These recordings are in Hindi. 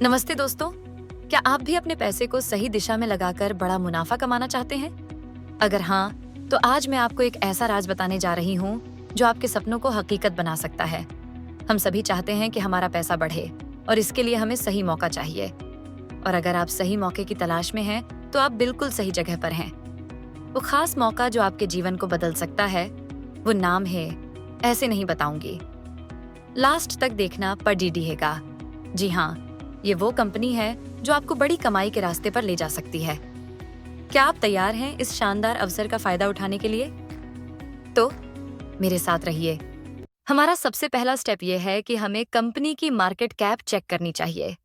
नमस्ते दोस्तों। क्या आप भी अपने पैसे को सही दिशा में लगाकर बड़ा मुनाफा कमाना चाहते हैं? अगर हाँ, तो आज मैं आपको एक ऐसा राज बताने जा रही हूँ जो आपके सपनों को हकीकत बना सकता है। हम सभी चाहते हैं कि हमारा पैसा बढ़े और इसके लिए हमें सही मौका चाहिए। और अगर आप सही मौके की तलाश में हैं, तो आप बिल्कुल सही जगह पर हैं। वो खास मौका जो आपके जीवन को बदल सकता है, वो नाम है ऐसे नहीं बताऊंगी। लास्ट तक देखना पर डीडीहेगा। जी हाँ, ये वो कंपनी है जो आपको बड़ी कमाई के रास्ते पर ले जा सकती है। क्या आप तैयार हैं इस शानदार अवसर का फायदा उठाने के लिए? तो मेरे साथ रहिए। हमारा सबसे पहला स्टेप ये है कि हमें कंपनी की मार्केट कैप चेक करनी चाहिए।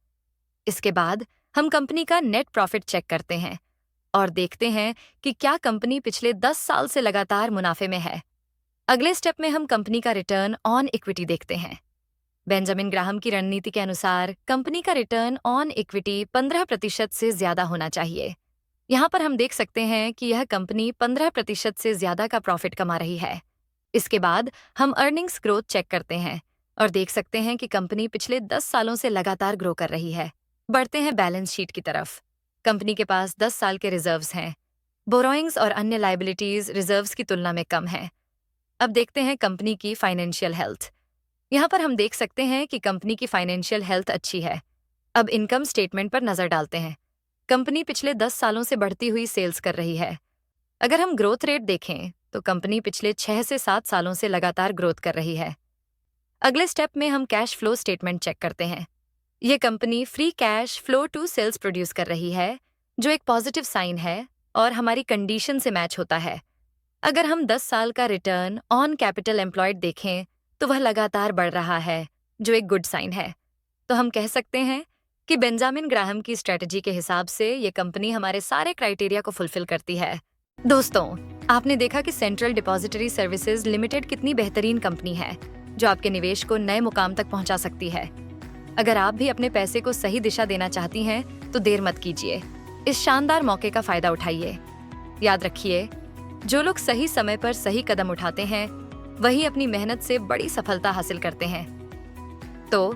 इसके बाद हम कंपनी का नेट प्रॉफिट चेक करते हैं और देखते हैं कि क्या कंपनी पिछले 10 साल से लगातार मुनाफे में है। अगले स्टेप में हम कंपनी का रिटर्न ऑन इक्विटी देखते हैं। बेंजामिन ग्राहम की रणनीति के अनुसार कंपनी का रिटर्न ऑन इक्विटी 15% से ज्यादा होना चाहिए। यहाँ पर हम देख सकते हैं कि यह कंपनी 15% से ज्यादा का प्रॉफिट कमा रही है। इसके बाद हम अर्निंग्स ग्रोथ चेक करते हैं और देख सकते हैं कि कंपनी पिछले 10 सालों से लगातार ग्रो कर रही है। बढ़ते हैं बैलेंस शीट की तरफ। कंपनी के पास 10 साल के रिजर्व्स हैं। बोरोइंग्स और अन्य लाइबिलिटीज रिजर्व्स की तुलना में कम है। अब देखते हैं कंपनी की फाइनेंशियल हेल्थ। यहाँ पर हम देख सकते हैं कि कंपनी की फाइनेंशियल हेल्थ अच्छी है। अब इनकम स्टेटमेंट पर नजर डालते हैं। कंपनी पिछले 10 सालों से बढ़ती हुई सेल्स कर रही है। अगर हम ग्रोथ रेट देखें तो कंपनी पिछले 6 से 7 सालों से लगातार ग्रोथ कर रही है। अगले स्टेप में हम कैश फ्लो स्टेटमेंट चेक करते हैं। ये company free cash flow to sales produce कर रही है, जो एक पॉजिटिव साइन है और हमारी कंडीशन से मैच होता है। अगर हम 10 साल का रिटर्न ऑन कैपिटल एम्प्लॉयड देखें तो वह लगातार बढ़ रहा है, जो एक गुड साइन है। तो हम कह सकते हैं कि बेंजामिन ग्राहम की स्ट्रेटजी के हिसाब से ये कंपनी हमारे सारे क्राइटेरिया को फुलफिल करती है। दोस्तों, आपने देखा कि सेंट्रल डिपॉजिटरी सर्विसेज लिमिटेड कितनी बेहतरीन कंपनी है जो आपके निवेश को नए मुकाम तक पहुंचा सकती है। अगर आप भी अपने पैसे को सही दिशा देना चाहती हैं तो देर मत कीजिए। इस शानदार मौके का फायदा उठाइए। याद रखिए, जो लोग सही समय पर सही कदम उठाते हैं वही अपनी मेहनत से बड़ी सफलता हासिल करते हैं। तो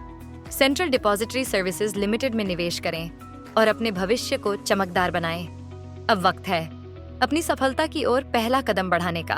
सेंट्रल डिपॉजिटरी सर्विसेज लिमिटेड में निवेश करें और अपने भविष्य को चमकदार बनाएं। अब वक्त है अपनी सफलता की ओर पहला कदम बढ़ाने का।